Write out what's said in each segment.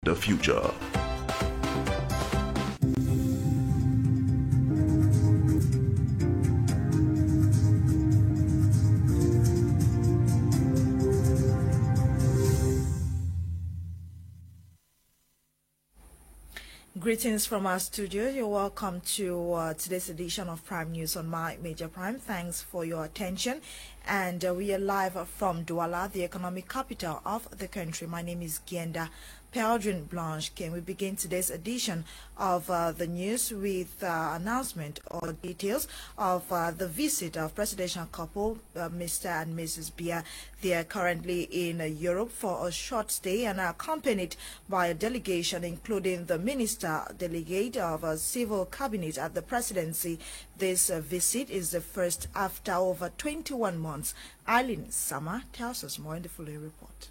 the future. Greetings from our studio. You're welcome to today's edition of Prime News on My Major Prime. Thanks for your attention. And we are live from Douala, the economic capital of the country. My name is Gienda Peldrin Blanche. Can we begin today's edition of the news with announcement or details of the visit of presidential couple Mr. and Mrs. Bia. They are currently in Europe for a short stay and are accompanied by a delegation including the Minister Delegate of a Civil Cabinet at the Presidency. This visit is the first after over 21 months. Eileen Sama tells us more in the following report.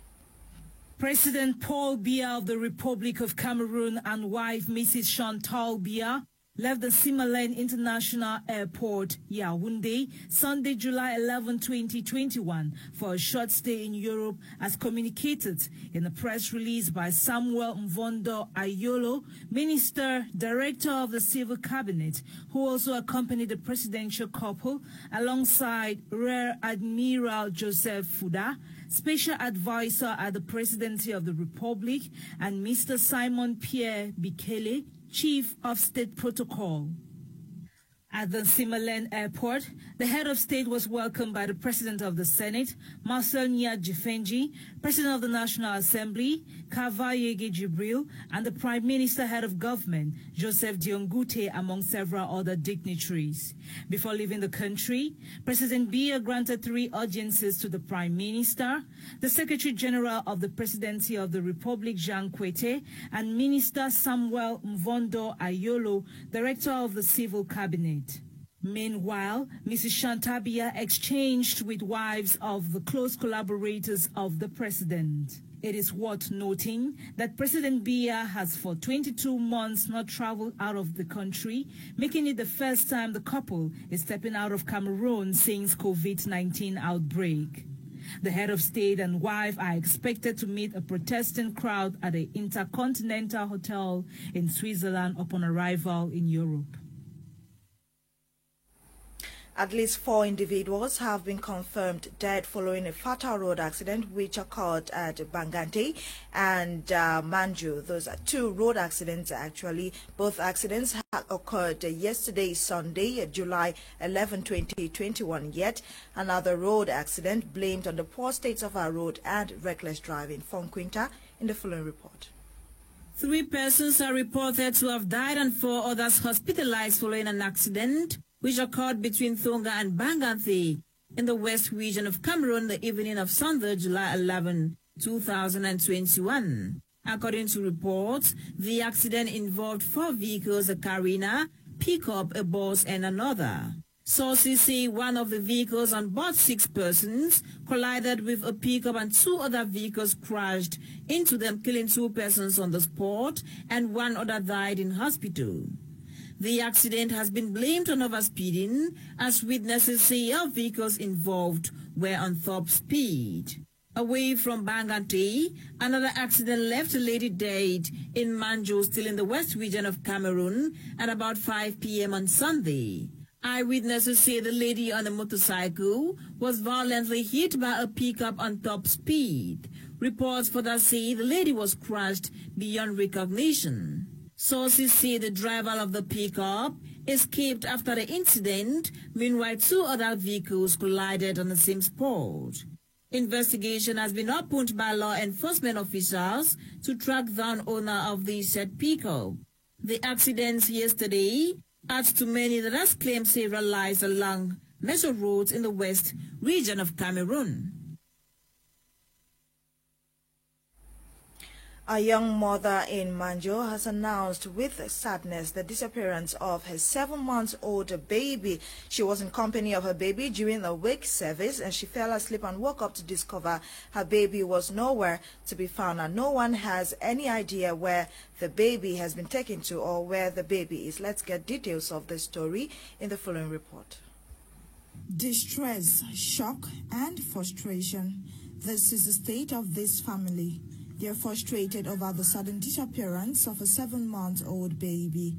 President Paul Biya of the Republic of Cameroon and wife Mrs. Chantal Biya left the Simalen International Airport, Yaoundé, Sunday, July 11, 2021, for a short stay in Europe, as communicated in a press release by Samuel Mvondo Ayolo, Minister, Director of the Civil Cabinet, who also accompanied the presidential couple, alongside Rear Admiral Joseph Fuda, Special Advisor at the Presidency of the Republic, and Mr. Simon Pierre Bikele, Chief of State Protocol. At the Simalen Airport, the head of state was welcomed by the President of the Senate, Marcel Nyadjifenji, President of the National Assembly, Kavayege Jibril, and the Prime Minister, head of government, Joseph Diongute, among several other dignitaries. Before leaving the country, President Biya granted 3 audiences to the Prime Minister, the Secretary General of the Presidency of the Republic, Jean Kwete, and Minister Samuel Mvondo Ayolo, Director of the Civil Cabinet. Meanwhile, Mrs. Chantal Biya exchanged with wives of the close collaborators of the president. It is worth noting that President Biya has for 22 months not traveled out of the country, making it the first time the couple is stepping out of Cameroon since COVID-19 outbreak. The head of state and wife are expected to meet a protesting crowd at the Intercontinental Hotel in Switzerland upon arrival in Europe. At least 4 individuals have been confirmed dead following a fatal road accident which occurred at Bangante and Manju. Those are 2 road accidents actually. Both accidents occurred yesterday, Sunday, July 11, 2021. Yet another road accident blamed on the poor state of our road and reckless driving. From Quinta in the following report. 3 persons are reported to have died and 4 others hospitalized following an accident which occurred between Thonga and Bangante in the west region of Cameroon the evening of Sunday, July 11, 2021. According to reports, the accident involved 4 vehicles, a Carina, pickup, a bus, and another. Sources say one of the vehicles on board 6 persons collided with a pickup and 2 other vehicles crashed into them, killing 2 persons on the spot and 1 other died in hospital. The accident has been blamed on overspeeding, as witnesses say all vehicles involved were on top speed. Away from Bangante, another accident left a lady dead in Manjo, still in the west region of Cameroon, at about 5 p.m. on Sunday. Eyewitnesses say the lady on a motorcycle was violently hit by a pickup on top speed. Reports further say the lady was crushed beyond recognition. Sources say the driver of the pickup escaped after the incident. Meanwhile, 2 other vehicles collided on the same spot. Investigation has been opened by law enforcement officials to track down owner of the said pickup. The accidents yesterday adds to many that has claimed several lives along major roads in the west region of Cameroon. A young mother in Manjo has announced with sadness the disappearance of her 7-month-old baby. She was in company of her baby during the wake service and she fell asleep and woke up to discover her baby was nowhere to be found, and no one has any idea where the baby has been taken to or where the baby is. Let's get details of the story in the following report. Distress, shock, and frustration. This is the state of this family. They are frustrated over the sudden disappearance of a 7-month-old baby.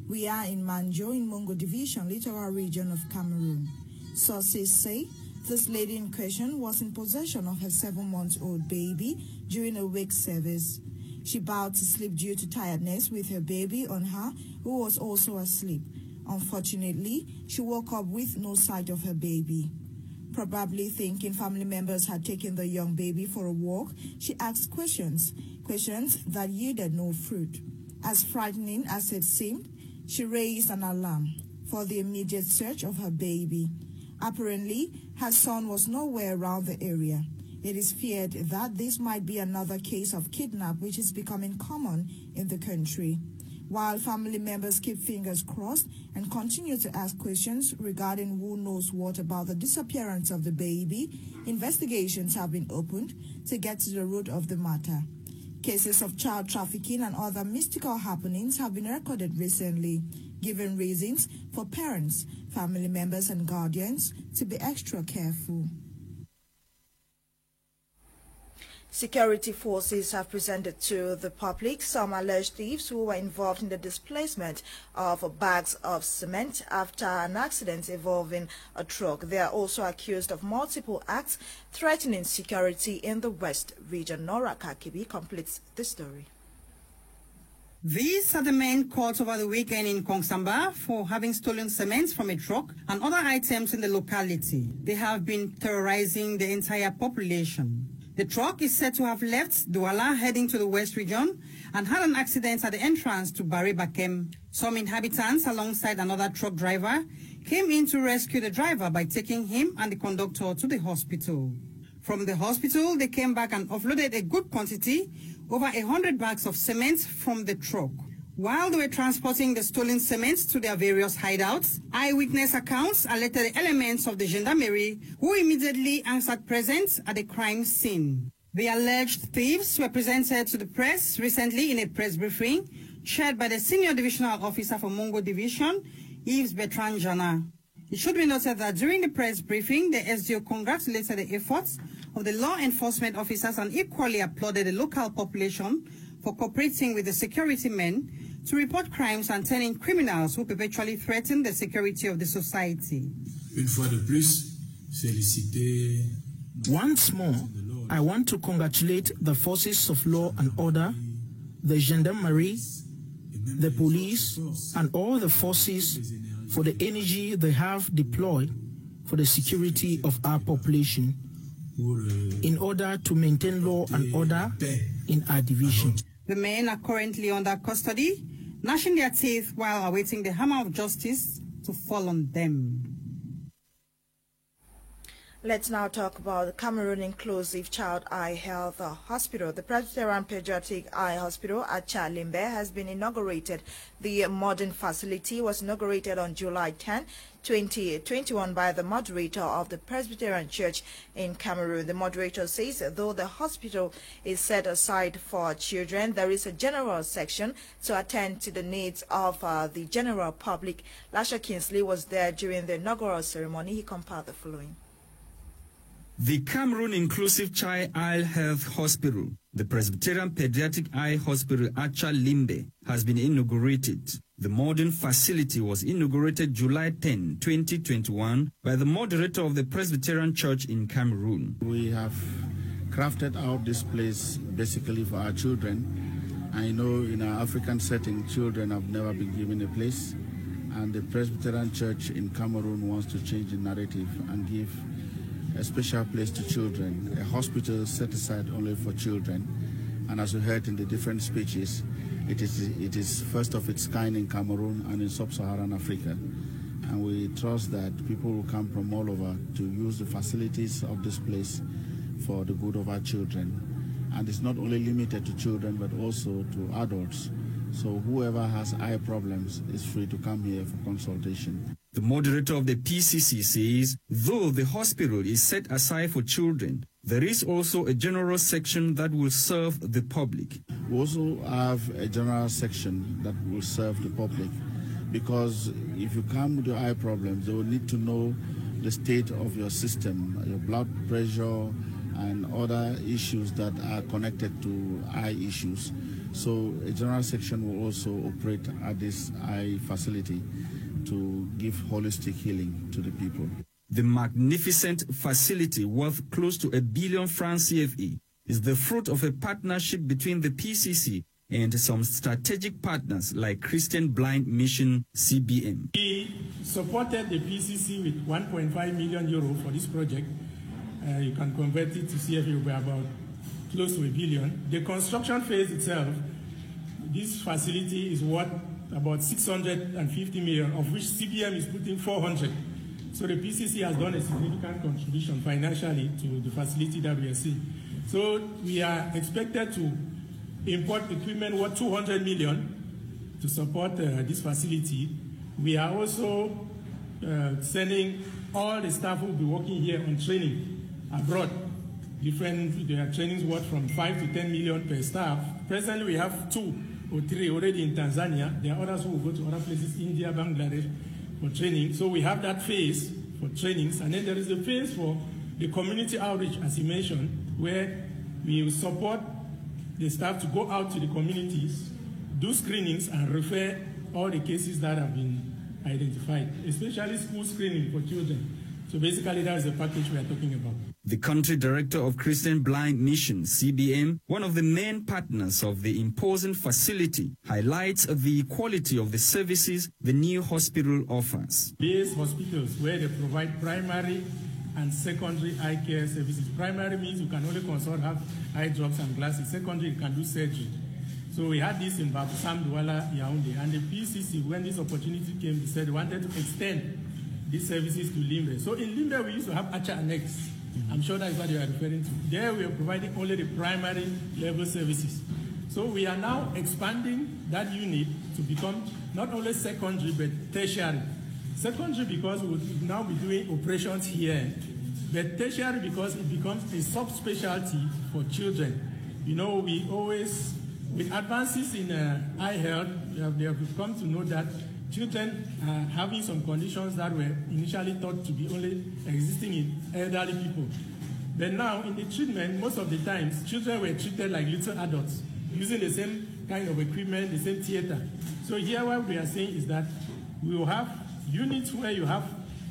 We are in Manjo in Mungo Division, littoral region of Cameroon. Sources say this lady in question was in possession of her 7-month-old baby during a wake service. She bowed to sleep due to tiredness with her baby on her, who was also asleep. Unfortunately, she woke up with no sight of her baby. Probably thinking family members had taken the young baby for a walk, she asked questions that yielded no fruit. As frightening as it seemed, she raised an alarm for the immediate search of her baby. Apparently, her son was nowhere around the area. It is feared that this might be another case of kidnap which is becoming common in the country. While family members keep fingers crossed and continue to ask questions regarding who knows what about the disappearance of the baby, investigations have been opened to get to the root of the matter. Cases of child trafficking and other mystical happenings have been recorded recently, giving reasons for parents, family members and guardians to be extra careful. Security forces have presented to the public some alleged thieves who were involved in the displacement of bags of cement after an accident involving a truck. They are also accused of multiple acts threatening security in the West region. Nora Kakibi completes the story. These are the men caught over the weekend in Kongsamba for having stolen cement from a truck and other items in the locality. They have been terrorizing the entire population. The truck is said to have left Douala heading to the West region and had an accident at the entrance to Bakem. Some inhabitants, alongside another truck driver, came in to rescue the driver by taking him and the conductor to the hospital. From the hospital, they came back and offloaded a good quantity, over 100 bags of cement from the truck. While they were transporting the stolen cement to their various hideouts, eyewitness accounts alerted the elements of the gendarmerie, who immediately answered presence at the crime scene. The alleged thieves were presented to the press recently in a press briefing chaired by the senior divisional officer for Mungo Division, Yves Bertrand Jana. It should be noted that during the press briefing, the SDO congratulated the efforts of the law enforcement officers and equally applauded the local population for cooperating with the security men to report crimes and turning criminals who perpetually threaten the security of the society. Once more, I want to congratulate the forces of law and order, the gendarmerie, the police, and all the forces for the energy they have deployed for the security of our population in order to maintain law and order in our division. The men are currently under custody, gnashing their teeth while awaiting the hammer of justice to fall on them. Let's now talk about the Cameroon Inclusive Child Eye Health Hospital. The Presbyterian Pediatric Eye Hospital at Limbe has been inaugurated. The modern facility was inaugurated on July 10, 2021 by the moderator of the Presbyterian Church in Cameroon. The moderator says though the hospital is set aside for children, there is a general section to attend to the needs of the general public. Lasha Kingsley was there during the inaugural ceremony. He compiled the following. The Cameroon Inclusive Child Eye Health Hospital, the Presbyterian Pediatric Eye Hospital at Limbe, has been inaugurated. The modern facility was inaugurated July 10, 2021 by the moderator of the Presbyterian Church in Cameroon. We have crafted out this place basically for our children. I know in our African setting, children have never been given a place, and the Presbyterian Church in Cameroon wants to change the narrative and give a special place to children, a hospital set aside only for children. And as we heard in the different speeches, it is first of its kind in Cameroon and in sub-Saharan Africa. And we trust that people will come from all over to use the facilities of this place for the good of our children. And it's not only limited to children, but also to adults. So whoever has eye problems is free to come here for consultation. The moderator of the PCC says, though the hospital is set aside for children, there is also a general section that will serve the public. We also have a general section that will serve the public, because if you come with your eye problems, they will need to know the state of your system, your blood pressure, and other issues that are connected to eye issues. So a general section will also operate at this eye facility to give holistic healing to the people. The magnificent facility, worth close to 1 billion francs CFA, is the fruit of a partnership between the PCC and some strategic partners like Christian Blind Mission CBM. We supported the PCC with 1.5 million euro for this project. You can convert it to CFA by about close to 1 billion. The construction phase itself, this facility is worth about 650 million, of which CBM is putting 400. So the PCC has done a significant contribution financially to the facility that we are seeing. So we are expected to import equipment worth 200 million to support this facility. We are also sending all the staff who will be working here on training abroad. There are trainings worth from 5 to 10 million per staff. Presently, we have 2 or 3 already in Tanzania. There are others who will go to other places, India, Bangladesh, for training. So we have that phase for trainings. And then there is a phase for the community outreach, as you mentioned, where we will support the staff to go out to the communities, do screenings, and refer all the cases that have been identified, especially school screening for children. So basically, that is the package we are talking about. The country director of Christian Blind Mission, CBM, one of the main partners of the imposing facility, highlights the quality of the services the new hospital offers. These hospitals where they provide primary and secondary eye care services. Primary means you can only consult, have eye drops and glasses. Secondary, you can do surgery. So we had this in Bafoussam, Douala, Yaoundé. And the PCC, when this opportunity came, they said they wanted to extend these services to Limbe. So in Limbe, we used to have Acha Annex. I'm sure that's what you are referring to. There we are providing only the primary level services. So we are now expanding that unit to become not only secondary, but tertiary. Secondary because we will now be doing operations here, but tertiary because it becomes a subspecialty for children. You know, we always, with advances in eye health, we have come to know that children are having some conditions that were initially thought to be only existing in elderly people. But now, in the treatment, most of the times, children were treated like little adults, using the same kind of equipment, the same theater. So here what we are saying is that we will have units where you have,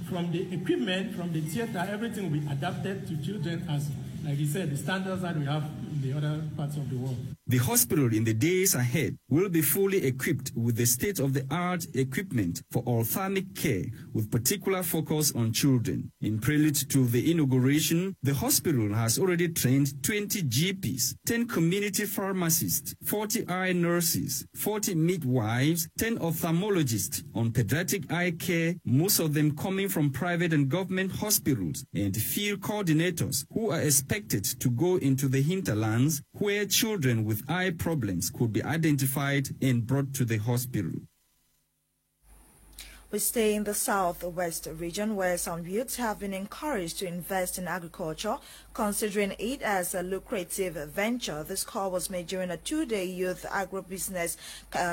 from the equipment, from the theater, everything will be adapted to children as, like you said, the standards that we have in the other parts of the world. The hospital in the days ahead will be fully equipped with the state-of-the-art equipment for ophthalmic care, with particular focus on children. In prelude to the inauguration, the hospital has already trained 20 GPs, 10 community pharmacists, 40 eye nurses, 40 midwives, 10 ophthalmologists on pediatric eye care, most of them coming from private and government hospitals, and field coordinators who are expected to go into the hinterlands where children with eye problems could be identified and brought to the hospital. We stay in the southwest region where some youths have been encouraged to invest in agriculture, considering it as a lucrative venture. This call was made during a 2-day youth agribusiness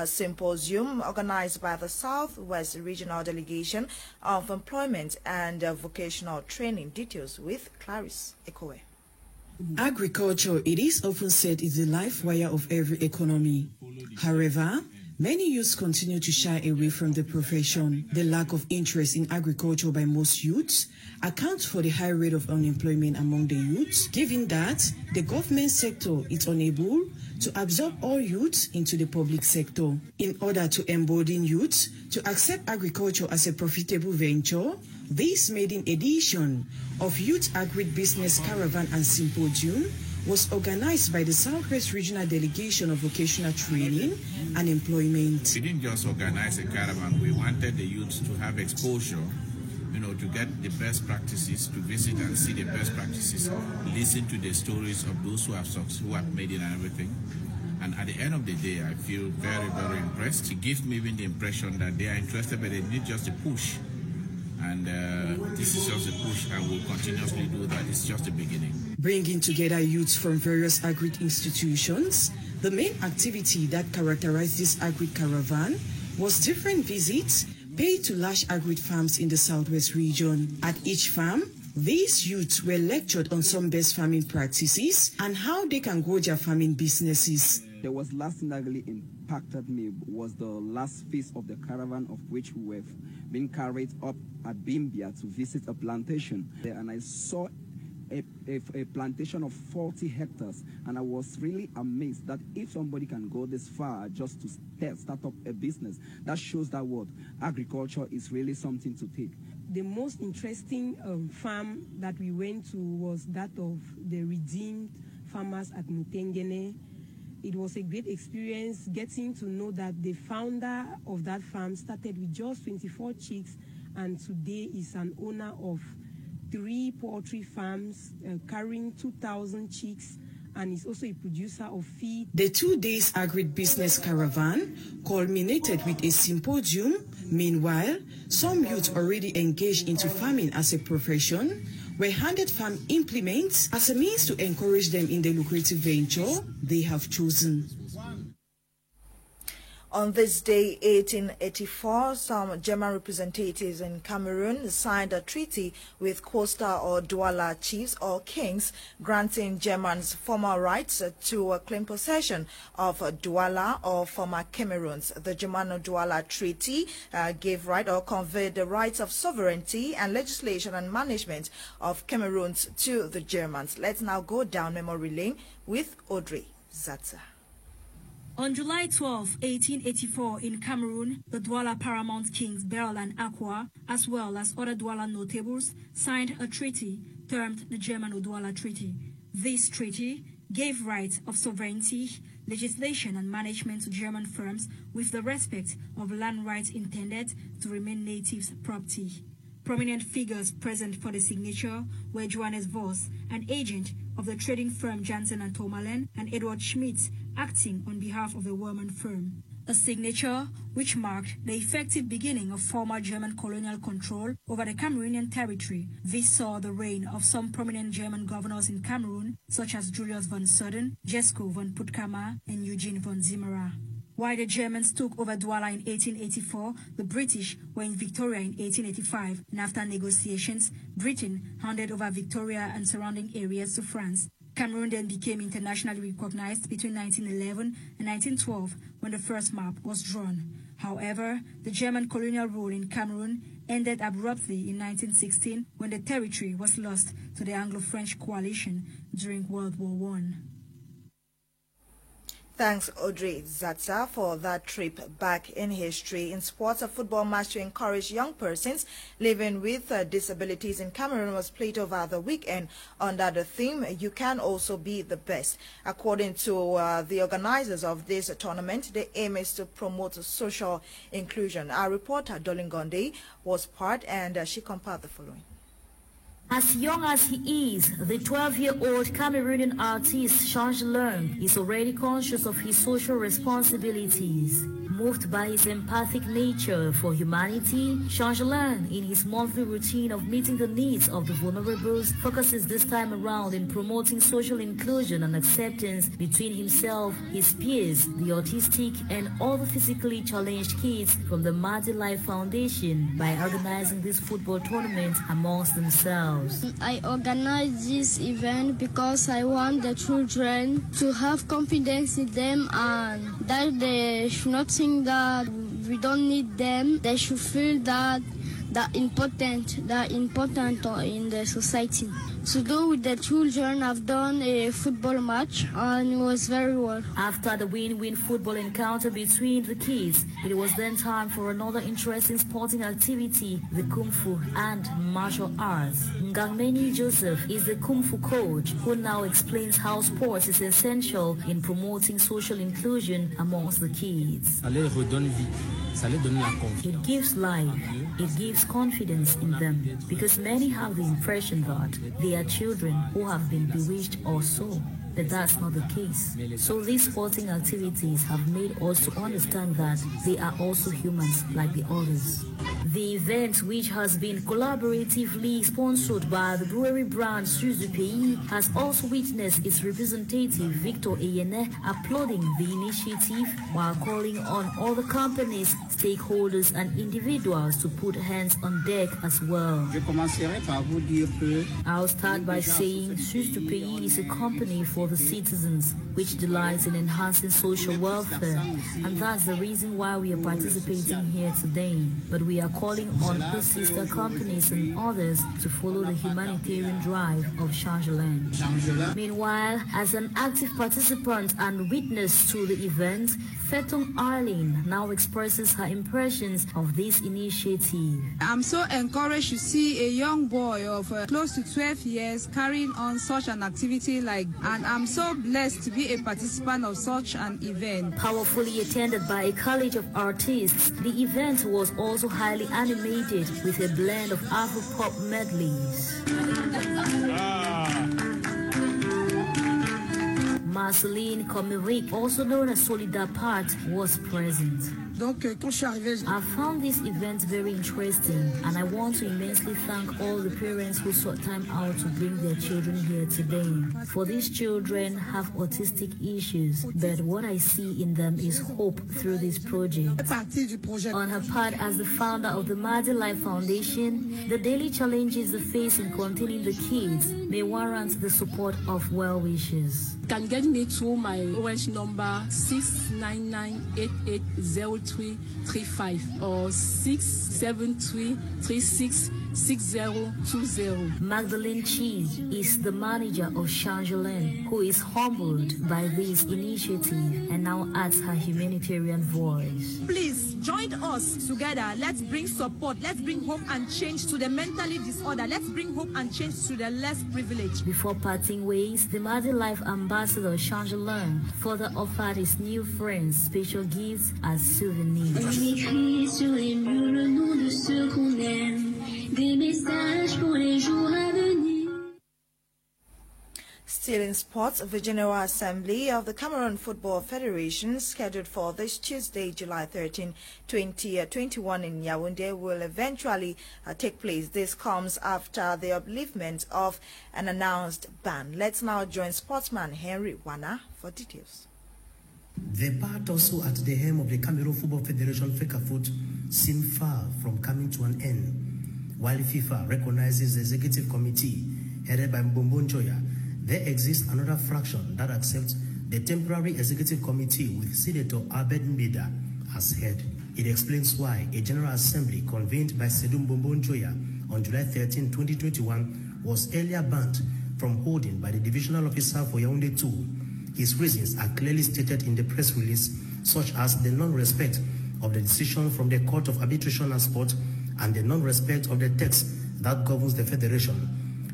symposium organized by the Southwest Regional Delegation of Employment and Vocational Training. Details with Crise. Agriculture, it is often said, is the life wire of every economy. However, many youths continue to shy away from the profession. The lack of interest in agriculture by most youths accounts for the high rate of unemployment among the youths, given that the government sector is unable to absorb all youths into the public sector. In order to embolden youths to accept agriculture as a profitable venture, this maiden edition of Youth Agribusiness Caravan and Symposium was organized by the Southwest Regional Delegation of Vocational Training and Employment. We didn't just organize a caravan, we wanted the youths to have exposure, to get the best practices, to visit and see the best practices, listen to the stories of those who have made it and everything. And at the end of the day, I feel very, very impressed. It gives me even the impression that they are interested, but they need just a push. And this is just a push, and we'll continuously do that. It's just the beginning. Bringing together youths from various agri institutions, the main activity that characterized this agri caravan was different visits paid to large agri farms in the southwest region. At each farm, These youths were lectured on some best farming practices and how they can grow their farming businesses. There was last thing that really impacted me was the last phase of the caravan, of which we were being carried up at Bimbia to visit a plantation there, and I saw a plantation of 40 hectares, and I was really amazed that if somebody can go this far just to start up a business, that shows that what agriculture is really something to take. The most interesting farm that we went to was that of the redeemed farmers at Mutengene. It was a great experience getting to know that the founder of that farm started with just 24 chicks and today is an owner of 3 poultry farms carrying 2,000 chicks, and is also a producer of feed. The 2 days agri-business caravan culminated with a symposium. Meanwhile, some youth already engaged into farming as a profession were handed farm implements as a means to encourage them in the lucrative venture they have chosen. On this day, 1884, some German representatives in Cameroon signed a treaty with Costa or Douala chiefs or kings, granting Germans formal rights to claim possession of Douala or former Cameroons. The Germano-Douala Treaty gave right or conveyed the rights of sovereignty and legislation and management of Cameroons to the Germans. Let's now go down memory lane with Audrey Zatza. On July 12, 1884, in Cameroon, the Douala paramount kings Beryl and Akwa, as well as other Douala notables, signed a treaty termed the Germano-Douala Treaty. This treaty gave rights of sovereignty, legislation and management to German firms with the respect of land rights intended to remain natives' property. Prominent figures present for the signature were Johannes Voss, an agent of the trading firm Janssen and Tomalen, and Edward Schmitz, acting on behalf of the Werman firm. A signature which marked the effective beginning of former German colonial control over the Cameroonian territory. This saw the reign of some prominent German governors in Cameroon, such as Julius von Soden, Jesko von Puttkamer, and Eugene von Zimmerer. While the Germans took over Douala in 1884, the British were in Victoria in 1885, and after negotiations, Britain handed over Victoria and surrounding areas to France. Cameroon then became internationally recognized between 1911 and 1912 when the first map was drawn. However, the German colonial rule in Cameroon ended abruptly in 1916 when the territory was lost to the Anglo-French coalition during World War I. Thanks, Audrey Zatza, for that trip back in history. In sports, a football match to encourage young persons living with disabilities in Cameroon was played over the weekend under the theme, "You Can Also Be the Best." According to the organizers of this tournament, the aim is to promote social inclusion. Our reporter, Dolin Gonde, was part, and she compiled the following. As young as he is, the 12-year-old Cameroonian artist Changelin is already conscious of his social responsibilities. Moved by his empathic nature for humanity, Changelin, in his monthly routine of meeting the needs of the vulnerable, focuses this time around in promoting social inclusion and acceptance between himself, his peers, the autistic, and all the physically challenged kids from the Madi Life Foundation by organizing this football tournament amongst themselves. I organize this event because I want the children to have confidence in them and that they should not think that we don't need them. They should feel that they're important in the society. Today with the children, I've done a football match and it was very well. After the win-win football encounter between the kids, it was then time for another interesting sporting activity, the Kung Fu and martial arts. Ngangmeni Joseph is the Kung Fu coach who now explains how sports is essential in promoting social inclusion amongst the kids. It gives life, it gives confidence in them, because many have the impression that they are children who have been bewitched or so. but that's not the case. So these sporting activities have made us to understand that they are also humans like the others. The event, which has been collaboratively sponsored by the brewery brand Suisse du Pays, has also witnessed its representative Victor Eyene applauding the initiative while calling on all the companies, stakeholders and individuals to put hands on deck as well. I'll start by saying Suisse du Pays is a company for the citizens which delights in enhancing social welfare, and that's the reason why we are participating here today. But we are calling on the sister companies and others to follow the humanitarian drive of Changeland. Meanwhile, as an active participant and witness to the event, Fetung Arlene now expresses her impressions of this initiative. I'm so encouraged to see a young boy of close to 12 years carrying on such an activity and I'm so blessed to be a participant of such an event. Powerfully attended by a college of artists, the event was also highly animated with a blend of Afro-pop medleys. Marceline Kamer, also known as Solida Part, was present. I found this event very interesting, and I want to immensely thank all the parents who sought time out to bring their children here today. For these children have autistic issues, but what I see in them is hope through this project. On her part, as the founder of the Madi Life Foundation, the daily challenges they face in containing the kids may warrant the support of well-wishers. You can get me to my OH number 699880335 or 673366020. Magdalene Cheese is the manager of Changeland, who is humbled by this initiative and now adds her humanitarian voice. Please join us together. Let's bring support. Let's bring hope and change to the mentally disordered. Let's bring hope and change to the less privileged. Before parting ways, the Madi Life ambassador Changeland further offered his new friends special gifts as souvenirs. Still in sports, the General Assembly of the Cameroon Football Federation, scheduled for this Tuesday, July 13, 2021 in Yaoundé, will eventually take place. This comes after the upliftment of an announced ban. Let's now join sportsman Henry Wana for details. The part also at the helm of the Cameroon Football Federation, Fcfa, seem far from coming to an end. While FIFA recognizes the executive committee headed by Mbombo Njoya, there exists another fraction that accepts the temporary executive committee with Senator Abed Mbida as head. It explains why a General Assembly convened by Sedum Mbombo Njoya on July 13, 2021 was earlier banned from holding by the divisional officer for Yaoundé 2. His reasons are clearly stated in the press release, such as the non-respect of the decision from the Court of Arbitration and Sport and the non-respect of the text that governs the Federation.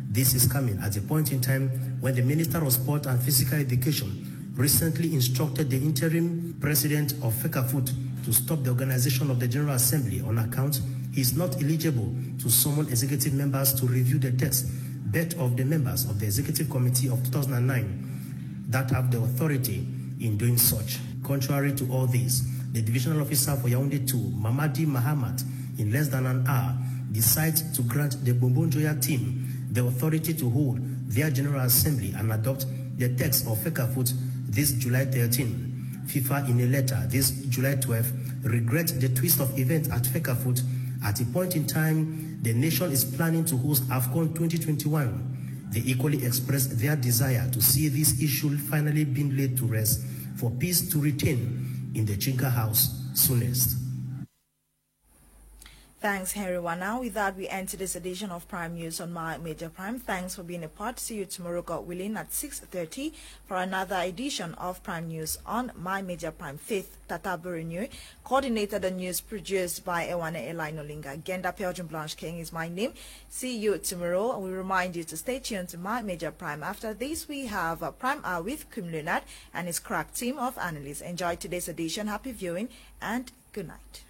This is coming at a point in time when the Minister of Sport and Physical Education recently instructed the interim president of Fcfa to stop the organization of the General Assembly on account he is not eligible to summon executive members to review the text, but of the members of the Executive Committee of 2009 that have the authority in doing such. Contrary to all this, the divisional officer for Yaoundé 2, Mamadi Mahamat, in less than an hour, decides to grant the Mbombo Njoya team the authority to hold their General Assembly and adopt the text of Fcfa this July 13. FIFA, in a letter this July 12, regrets the twist of events at Fcfa at a point in time the nation is planning to host AFCON 2021. They equally expressed their desire to see this issue finally being laid to rest for peace to return in the Chinka House soonest. Thanks, Henry Wana. With that, we end today's edition of Prime News on My Major Prime. Thanks for being a part. See you tomorrow, God willing, at 6:30 for another edition of Prime News on My Major Prime. Faith Tata Burenew coordinated the news, produced by Ewane Elino Linga. Genda Pelgian Blanche King is my name. See you tomorrow. We remind you to stay tuned to My Major Prime. After this, we have a Prime Hour with Kim Leonard and his crack team of analysts. Enjoy today's edition. Happy viewing and good night.